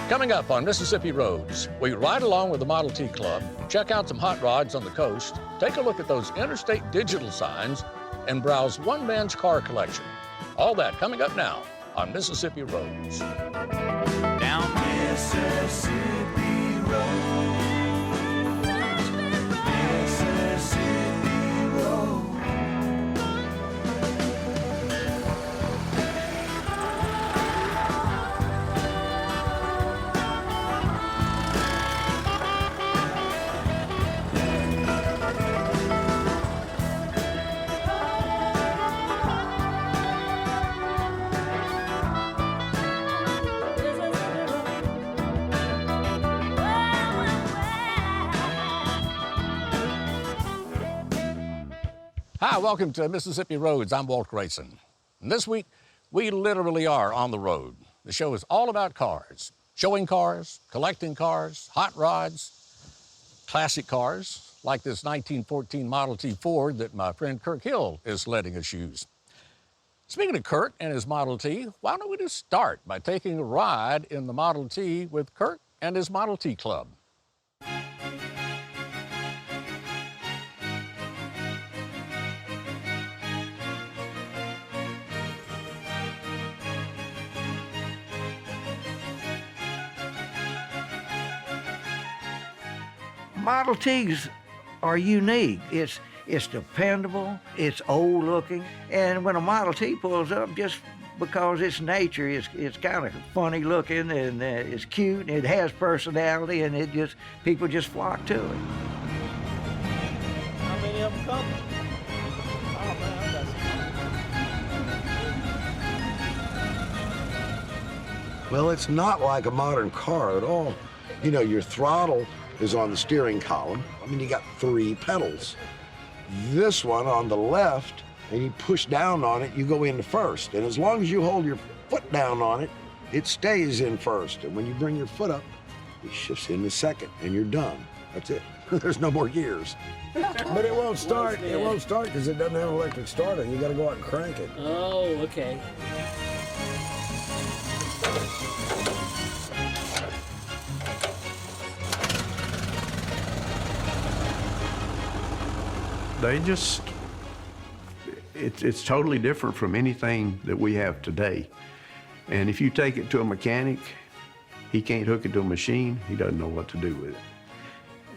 Coming up on Mississippi Roads, we ride along with the Model T Club, check out some hot rods on the coast, take a look at those interstate digital signs, and browse one man's car collection. All that coming up now on Mississippi Roads. Down Mississippi Road. Mississippi Road. Hi, welcome to Mississippi Roads. I'm Walt Grayson. And this week, we literally are on the road. The show is all about cars, showing cars, collecting cars, hot rods, classic cars, like this 1914 Model T Ford that my friend Kirk Hill is letting us use. Speaking of Kirk and his Model T, why don't we just start by taking a ride in the Model T with Kirk and his Model T Club. Model Ts are unique. It's dependable, it's old looking, and when a Model T pulls up, just because it's nature, it's kind of funny looking and it's cute and it has personality, and people just flock to it. How many of them come? Oh man, that's... Well, it's not like a modern car at all. You know, your throttle is on the steering column. I mean, you got 3 pedals. This one on the left, and you push down on it, you go into first. And as long as you hold your foot down on it, it stays in first. And when you bring your foot up, it shifts into second, and you're done. That's it. There's no more gears. But it won't start. It won't start because it doesn't have an electric starter. You got to go out and crank it. Oh, okay. It's totally different from anything that we have today. And if you take it to a mechanic, he can't hook it to a machine, he doesn't know what to do with it.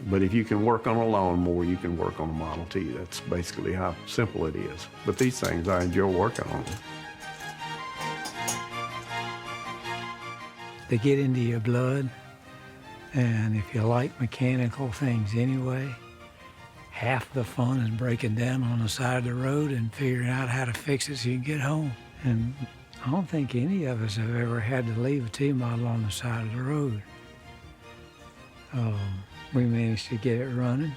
But if you can work on a lawnmower, you can work on a Model T. That's basically how simple it is. But these things, I enjoy working on them. They get into your blood, and if you like mechanical things anyway, half the fun is breaking down on the side of the road and figuring out how to fix it so you can get home. And I don't think any of us have ever had to leave a T-model on the side of the road. We managed to get it running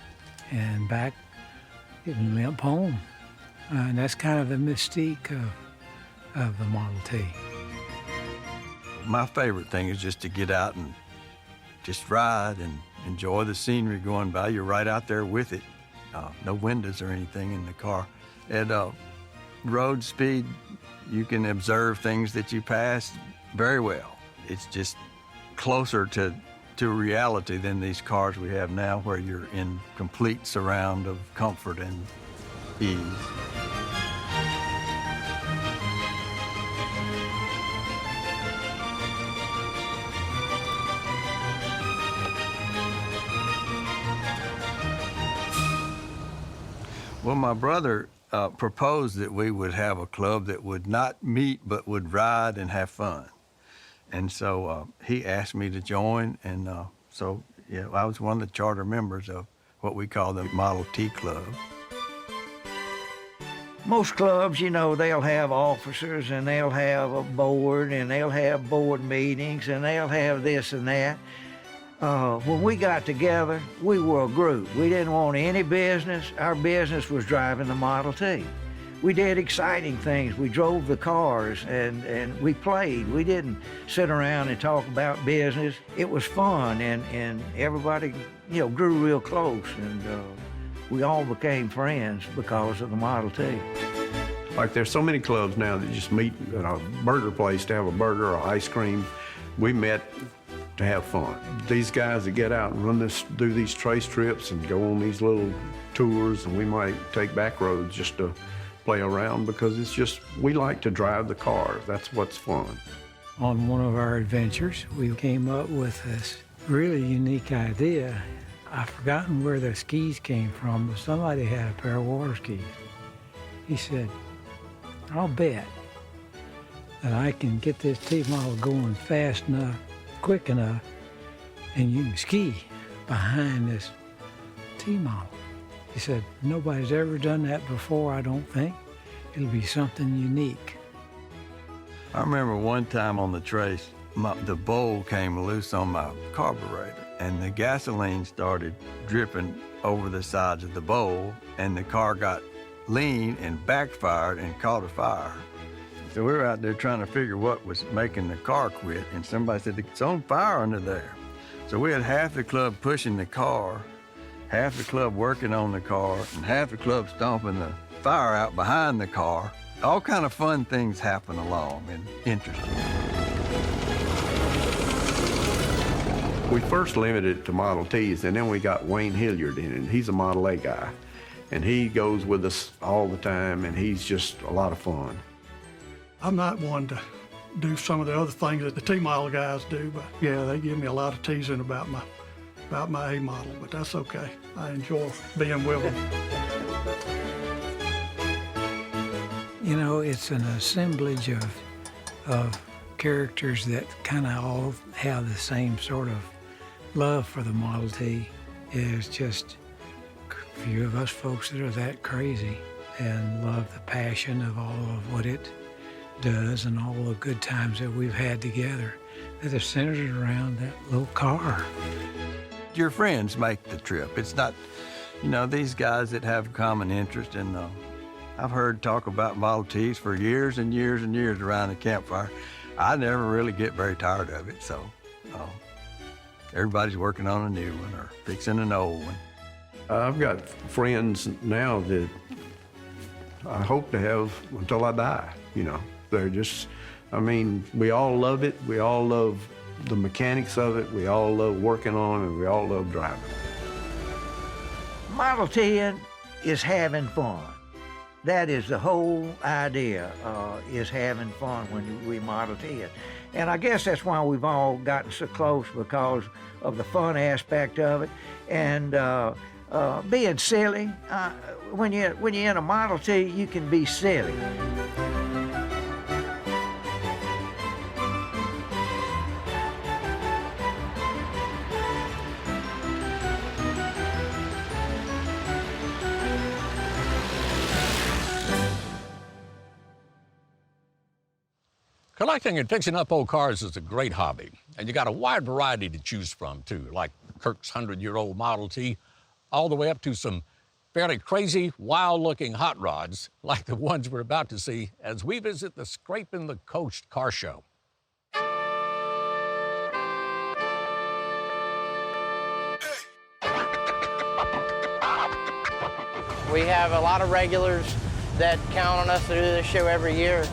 and back and limp home. And that's kind of the mystique of the Model T. My favorite thing is just to get out and just ride and enjoy the scenery going by. You're right out there with it. No windows or anything in the car. At road speed, you can observe things that you pass very well. It's just closer to reality than these cars we have now, where you're in complete surround of comfort and ease. Well, my brother proposed that we would have a club that would not meet but would ride and have fun. And so he asked me to join, and so yeah, I was one of the charter members of what we call the Model T Club. Most clubs, you know, they'll have officers and they'll have a board and they'll have board meetings and they'll have this and that. When we got together, we were a group. We didn't want any business. Our business was driving the Model T. We did exciting things. We drove the cars and we played. We didn't sit around and talk about business. It was fun, and everybody, you know, grew real close, and we all became friends because of the Model T. Like, there's so many clubs now that just meet at a burger place to have a burger or ice cream. We met to have fun. These guys that get out and do these trace trips and go on these little tours, and we might take back roads just to play around because it's just, we like to drive the cars. That's what's fun. On one of our adventures, we came up with this really unique idea. I've forgotten where the skis came from, but somebody had a pair of water skis. He said, I'll bet that I can get this T-model going fast enough, quick enough, and you can ski behind this T-model. He said, nobody's ever done that before, I don't think. It'll be something unique. I remember one time on the trace, the bowl came loose on my carburetor, and the gasoline started dripping over the sides of the bowl, and the car got lean and backfired and caught a fire. So we were out there trying to figure what was making the car quit, and somebody said, it's on fire under there. So we had half the club pushing the car, half the club working on the car, and half the club stomping the fire out behind the car. All kind of fun things happen along and interesting. We first limited it to Model Ts, and then we got Wayne Hilliard in it. He's a Model A guy, and he goes with us all the time, and he's just a lot of fun. I'm not one to do some of the other things that the T-model guys do, but yeah, they give me a lot of teasing about my A model, but that's okay. I enjoy being with them. You know, it's an assemblage of characters that kind of all have the same sort of love for the Model T. There's just a few of us folks that are that crazy and love the passion of all of what it does and all the good times that we've had together that are centered around that little car. Your friends make the trip. It's not, you know, these guys that have common interest in I've heard talk about Model Ts for years and years and years around the campfire. I never really get very tired of it, so everybody's working on a new one or fixing an old one. I've got friends now that I hope to have until I die, you know. They're just, I mean, we all love it. We all love the mechanics of it. We all love working on it, and we all love driving. Model T is having fun. That is the whole idea, is having fun when we Model T it. And I guess that's why we've all gotten so close, because of the fun aspect of it. And being silly, when you're in a Model T, you can be silly. Collecting and fixing up old cars is a great hobby, and you got a wide variety to choose from, too, like Kirk's 100-year-old Model T, all the way up to some fairly crazy, wild-looking hot rods, like the ones we're about to see as we visit the Scraping the Coast car show. We have a lot of regulars that count on us to do this show every year.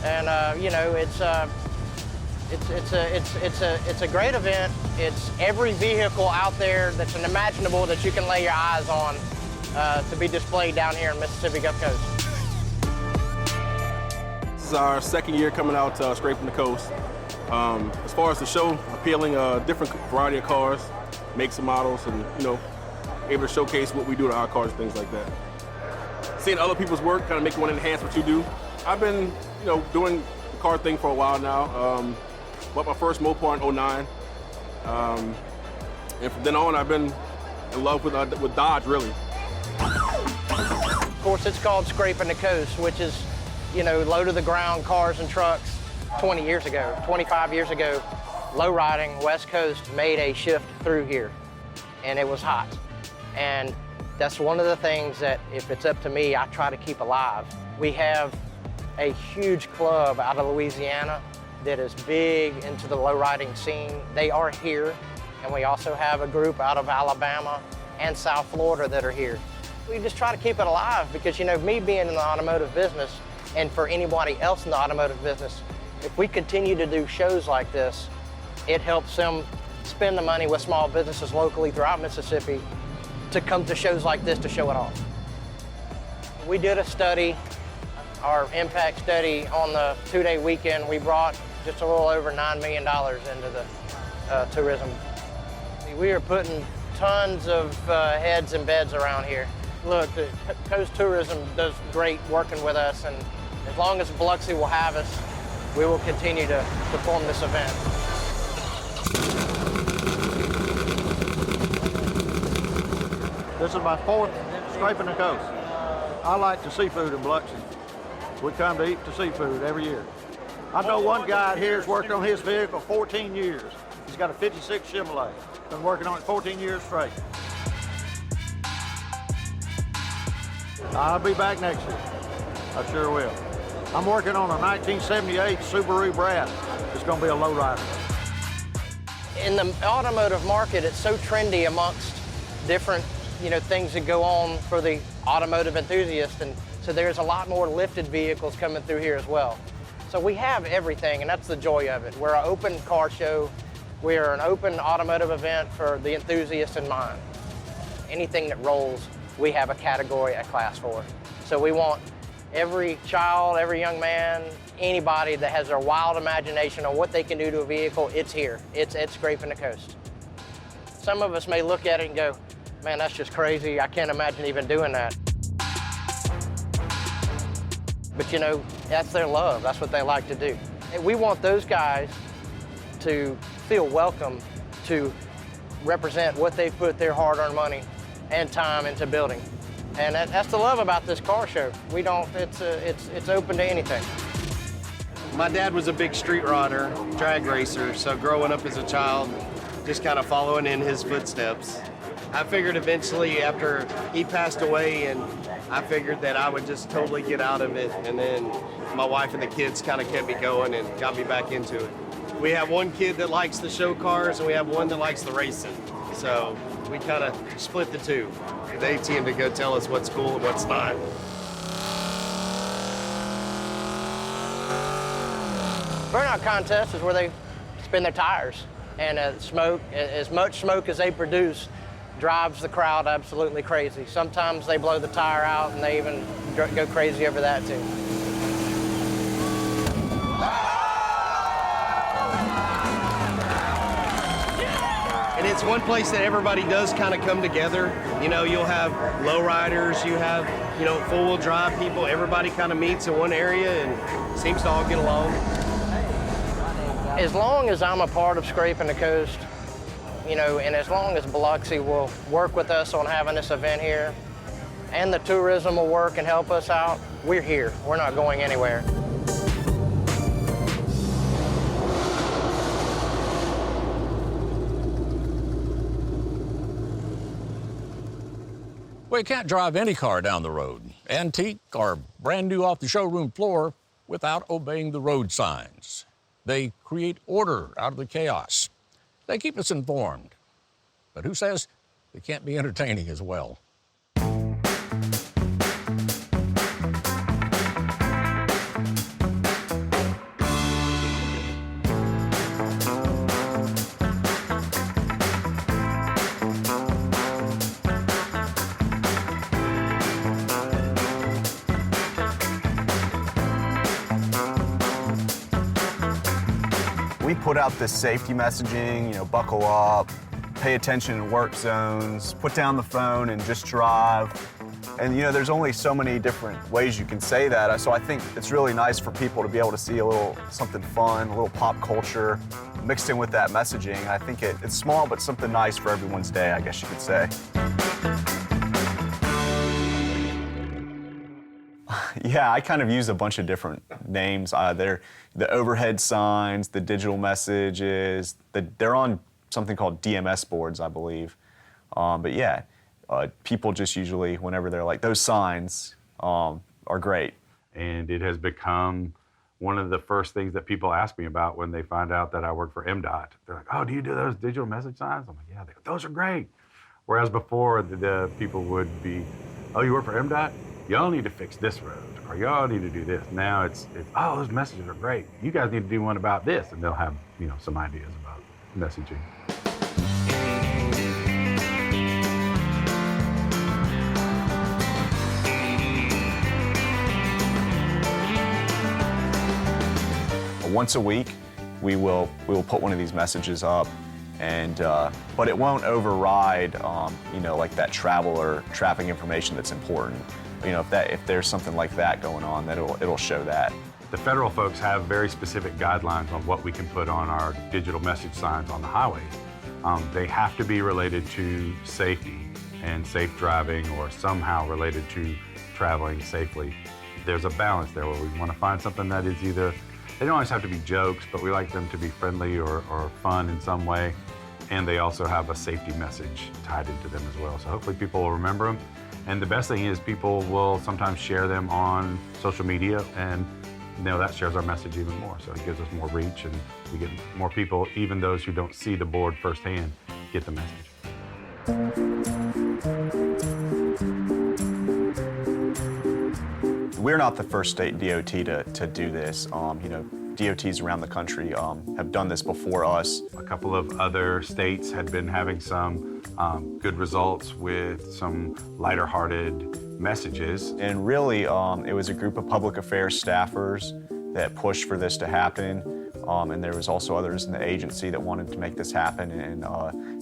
And you know, it's a great event. It's every vehicle out there that's unimaginable that you can lay your eyes on to be displayed down here in Mississippi Gulf Coast. This is our second year coming out to Scraping the Coast. As far as the show, appealing a different variety of cars, makes and models, and you know, able to showcase what we do to our cars, things like that. Seeing other people's work, kind of make you want to enhance what you do. I've been, you know, doing the car thing for a while now. Bought my first Mopar in '09. And from then on, I've been in love with Dodge, really. Of course, it's called Scraping the Coast, which is, you know, low to the ground cars and trucks. 20 years ago, 25 years ago, low riding West Coast made a shift through here, and it was hot. And that's one of the things that, if it's up to me, I try to keep alive. We have a huge club out of Louisiana that is big into the low riding scene. They are here, and we also have a group out of Alabama and South Florida that are here. We just try to keep it alive because, you know, me being in the automotive business, and for anybody else in the automotive business, if we continue to do shows like this, it helps them spend the money with small businesses locally throughout Mississippi to come to shows like this to show it off. We did a study, our impact study on the 2-day weekend. We brought just a little over $9 million into the tourism. We are putting tons of heads and beds around here. Look, the Coast Tourism does great working with us, and as long as Biloxi will have us, we will continue to perform this event. This is my 4th Scraping the Coast. I like the seafood in Biloxi. We come to eat the seafood every year. I know one guy out here has worked on his vehicle 14 years. He's got a 56 Chevrolet. Been working on it 14 years straight. I'll be back next year. I sure will. I'm working on a 1978 Subaru Brat. It's going to be a lowrider. In the automotive market, it's so trendy amongst different, things that go on for the automotive enthusiast, and so there's a lot more lifted vehicles coming through here as well. So we have everything, and that's the joy of it. We're an open car show. We are an open automotive event for the enthusiast in mind. Anything that rolls, we have a category, a class for. So we want every child, every young man, anybody that has their wild imagination on what they can do to a vehicle, it's here. It's at Scraping the Coast. Some of us may look at it and go, man, that's just crazy. I can't imagine even doing that. But that's their love. That's what they like to do. And we want those guys to feel welcome to represent what they've put their hard-earned money and time into building. And that's the love about this car show. It's open to anything. My dad was a big street rodder, drag racer, so growing up as a child, just kind of following in his footsteps. I figured eventually after he passed away, and I figured that I would just totally get out of it, and then my wife and the kids kind of kept me going and got me back into it. We have one kid that likes the show cars, and we have one that likes the racing. So we kind of split the two. They tend to go tell us what's cool and what's not. Burnout contest is where they spin their tires, and as much smoke as they produce drives the crowd absolutely crazy. Sometimes they blow the tire out, and they even go crazy over that too. And it's one place that everybody does kind of come together. You'll have lowriders, you have, four-wheel drive people. Everybody kind of meets in one area and seems to all get along. As long as I'm a part of Scraping the Coast, and as long as Biloxi will work with us on having this event here, and the tourism will work and help us out, we're here. We're not going anywhere. Well, you can't drive any car down the road, antique or brand new off the showroom floor, without obeying the road signs. They create order out of the chaos. They keep us informed. But who says they can't be entertaining as well? We put out this safety messaging, buckle up, pay attention in work zones, put down the phone and just drive. And there's only so many different ways you can say that. So I think it's really nice for people to be able to see a little something fun, a little pop culture mixed in with that messaging. I think it's small, but something nice for everyone's day, I guess you could say. Yeah, I kind of use a bunch of different names. They're the overhead signs, the digital messages. They're on something called DMS boards, I believe. But yeah, people just usually, whenever they're like, those signs are great. And it has become one of the first things that people ask me about when they find out that I work for MDOT. They're like, oh, do you do those digital message signs? I'm like, yeah, those are great. Whereas before, the people would be, oh, you work for MDOT? Y'all need to fix this road, or y'all need to do this. Now it's oh, those messages are great. You guys need to do one about this, and they'll have, some ideas about messaging. once a week, we will put one of these messages up, and but it won't override, like that travel or traffic information that's important. If there's something like that going on, then it'll show that. The federal folks have very specific guidelines on what we can put on our digital message signs on the highways. They have to be related to safety and safe driving, or somehow related to traveling safely. There's a balance there where we want to find something that is either, they don't always have to be jokes, but we like them to be friendly or fun in some way. And they also have a safety message tied into them as well. So hopefully people will remember them. And the best thing is people will sometimes share them on social media, and that shares our message even more. So it gives us more reach, and we get more people, even those who don't see the board firsthand, get the message. We're not the first state DOT to do this. DOTs around the country have done this before us. A couple of other states had been having some good results with some lighter-hearted messages. And really, it was a group of public affairs staffers that pushed for this to happen. And there was also others in the agency that wanted to make this happen. And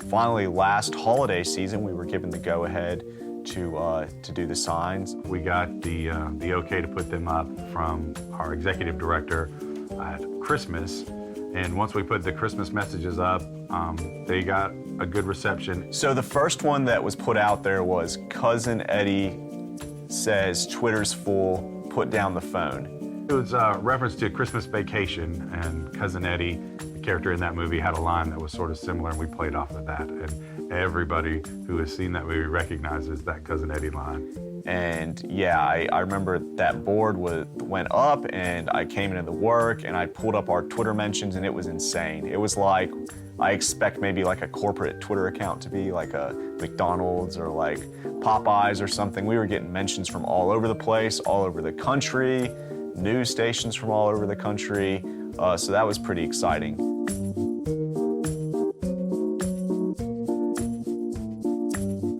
finally, last holiday season, we were given the go-ahead to do the signs. We got the okay to put them up from our executive director at Christmas. And once we put the Christmas messages up, they got a good reception. So the first one that was put out there was Cousin Eddie says Twitter's full, put down the phone. It was a reference to Christmas Vacation, and Cousin Eddie, the character in that movie, had a line that was sort of similar, and we played off of that. And everybody who has seen that movie recognizes that Cousin Eddie line. And yeah, I remember that board went up, and I came into the work, and I pulled up our Twitter mentions, and it was insane. It was like, I expect maybe like a corporate Twitter account to be like a McDonald's or like Popeyes or something. We were getting mentions from all over the place, all over the country, news stations from all over the country. So that was pretty exciting.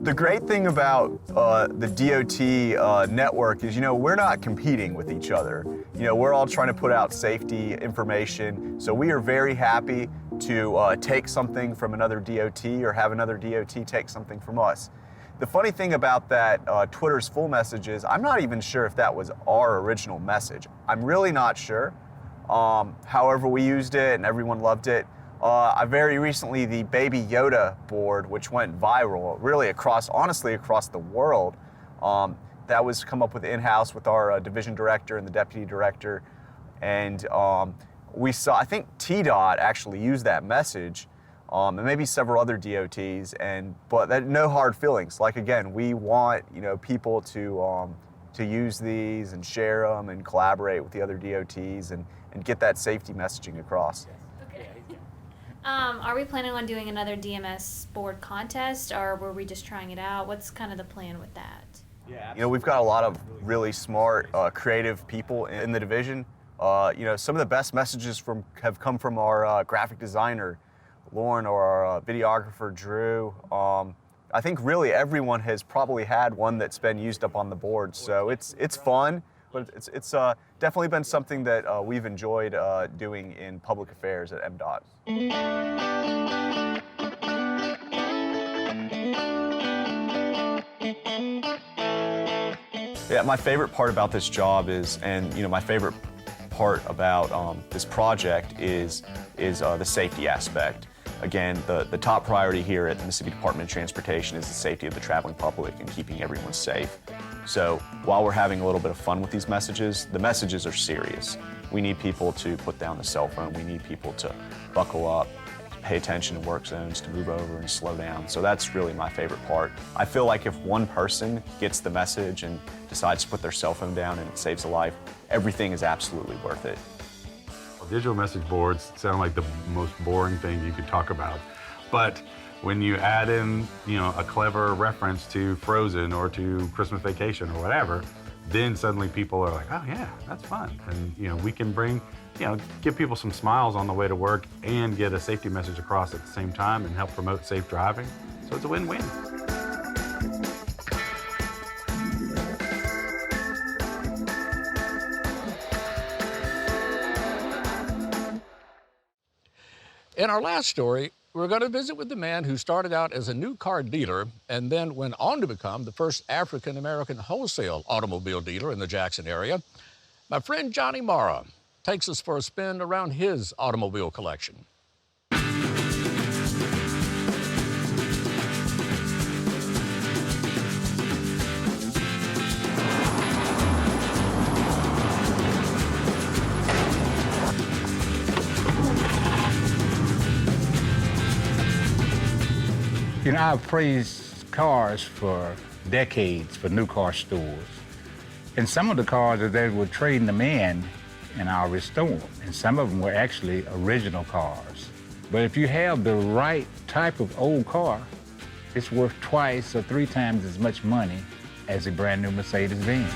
The great thing about the DOT network is, we're not competing with each other. We're all trying to put out safety information. So we are very happy to take something from another DOT or have another DOT take something from us. The funny thing about that Twitter's full message is I'm not even sure if that was our original message. I'm really not sure. However, we used it and everyone loved it. Very recently, the Baby Yoda board, which went viral, really honestly across the world, that was come up with in-house with our division director and the deputy director. And we saw, I think TDOT actually used that message, and maybe several other DOTs, but no hard feelings. Like, again, we want people to use these and share them and collaborate with the other DOTs and get that safety messaging across. Are we planning on doing another DMS board contest, or were we just trying it out? What's kind of the plan with that? We've got a lot of really smart, creative people in the division. Some of the best messages have come from our graphic designer, Lauren, or our videographer, Drew. I think really everyone has probably had one that's been used up on the board, so it's fun, but it's definitely been something that we've enjoyed doing in public affairs at MDOT. Yeah, my favorite part about this job is, my favorite part about this project is the safety aspect. Again, the top priority here at the Mississippi Department of Transportation is the safety of the traveling public and keeping everyone safe. So while we're having a little bit of fun with these messages, the messages are serious. We need people to put down the cell phone. We need people to buckle up, to pay attention to work zones, to move over and slow down. So that's really my favorite part. I feel like if one person gets the message and decides to put their cell phone down and it saves a life, everything is absolutely worth it. Digital message boards sound like the most boring thing you could talk about. But when you add in, a clever reference to Frozen or to Christmas Vacation or whatever, then suddenly people are like, oh yeah, that's fun. And we can bring, give people some smiles on the way to work and get a safety message across at the same time and help promote safe driving. So it's a win-win. In our last story, we're going to visit with the man who started out as a new car dealer and then went on to become the first African-American wholesale automobile dealer in the Jackson area. My friend Johnny Morrow takes us for a spin around his automobile collection. You know, I've praised cars for decades for new car stores. And some of the cars that they were trading them in, and I'll restore them. And some of them were actually original cars. But if you have the right type of old car, it's worth twice or three times as much money as a brand new Mercedes-Benz.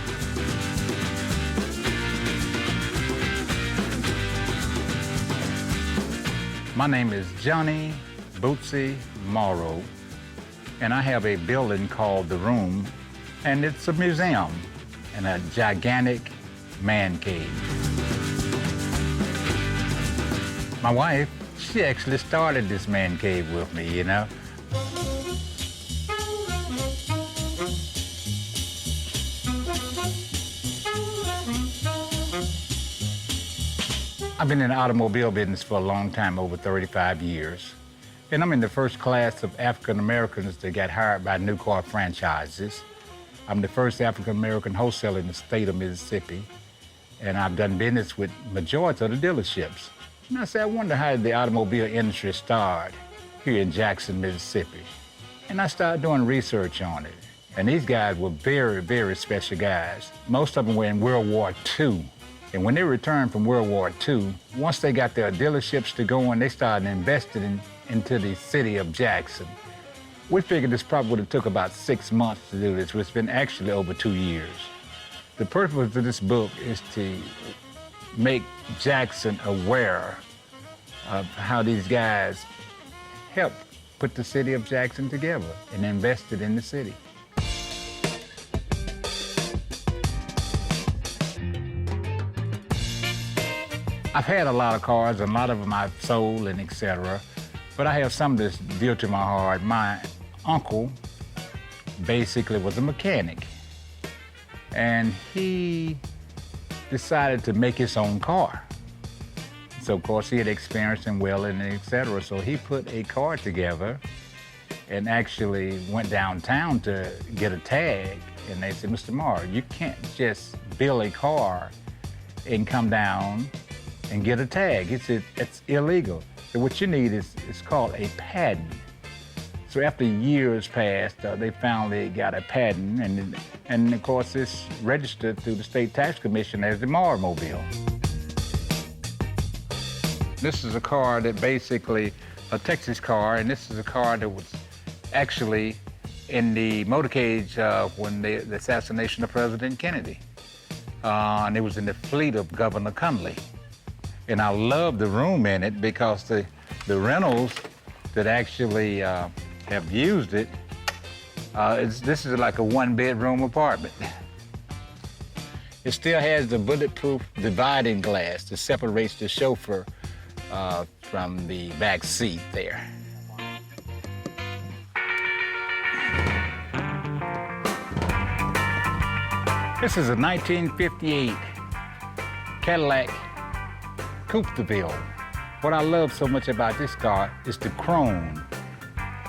My name is Johnny Bootsy Morrow, and I have a building called The Room, and it's a museum and a gigantic man cave. My wife, she actually started this man cave with me, you know. I've been in the automobile business for a long time, over 35 years. And I'm in the first class of African Americans that got hired by new car franchises. I'm the first African American wholesaler in the state of Mississippi. And I've done business with majority of the dealerships. And I said, I wonder how the automobile industry started here in Jackson, Mississippi. And I started doing research on it. And these guys were very, very special guys. Most of them were in World War II. And when they returned from World War II, once they got their dealerships to go on, they started investing into the city of Jackson. We figured this probably would have took about 6 months to do this, which has been actually over 2 years. The purpose of this book is to make Jackson aware of how these guys helped put the city of Jackson together and invested in the city. I've had a lot of cars, and a lot of them I've sold and etc. But I have some that's dear to my heart. My uncle basically was a mechanic, and he decided to make his own car. So of course he had experience in welding and etc. So he put a car together and actually went downtown to get a tag. And they said, Mr. Morrow, you can't just build a car and come down and get a tag. It's illegal. So what you need is, it's called a patent. So after years passed, they finally got a patent, and of course it's registered through the State Tax Commission as the Morrow. This is a car that basically, a Texas car, and this is a car that was actually in the motorcade when the assassination of President Kennedy. And it was in the fleet of Governor Connally. And I love the room in it because the rentals that actually have used it, this is like a one-bedroom apartment. It still has the bulletproof dividing glass that separates the chauffeur from the back seat there. This is a 1958 Cadillac Coupe de Ville. What I love so much about this car is the chrome.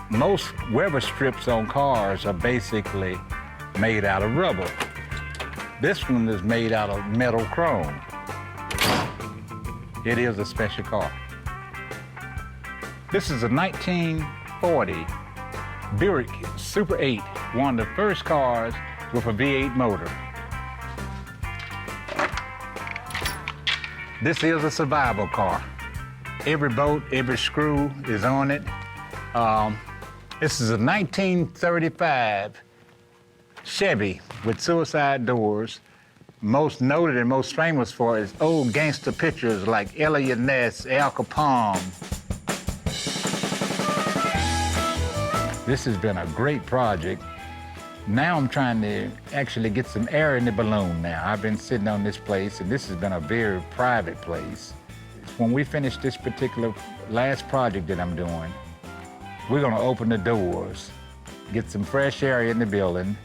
Most weather strips on cars are basically made out of rubber. This one is made out of metal chrome. It is a special car. This is a 1940 Buick Super 8, one of the first cars with a V8 motor. This is a survival car. Every bolt, every screw is on it. This is a 1935 Chevy with suicide doors. Most noted and most famous for is old gangster pictures like Elliot Ness, Al Capone. This has been a great project. Now I'm trying to actually get some air in the balloon now. I've been sitting on this place, and this has been a very private place. when we finish this particular last project that I'm doing, we're gonna open the doors, get some fresh air in the building,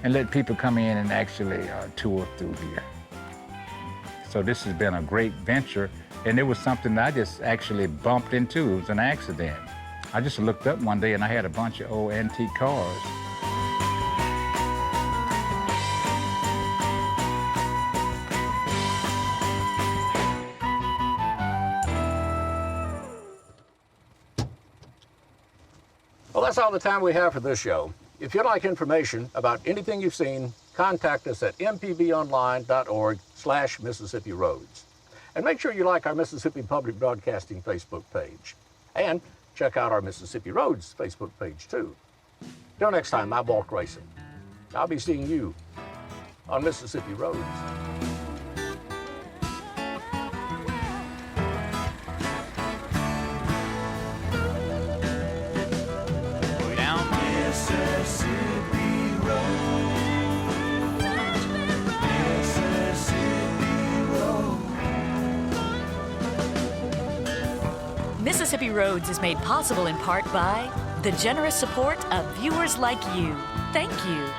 and let people come in and actually tour through here. So this has been a great venture, and it was something that I just actually bumped into. It was an accident. I just looked up one day and I had a bunch of old antique cars. Well, that's all the time we have for this show. If you'd like information about anything you've seen, contact us at mpbonline.org/Mississippi Roads. And make sure you like our Mississippi Public Broadcasting Facebook page. And check out our Mississippi Roads Facebook page, too. Till next time, I'm Walt Grayson. I'll be seeing you on Mississippi Roads. Down Mississippi Road. Mississippi Road. Mississippi Roads is made possible in part by the generous support of viewers like you. Thank you.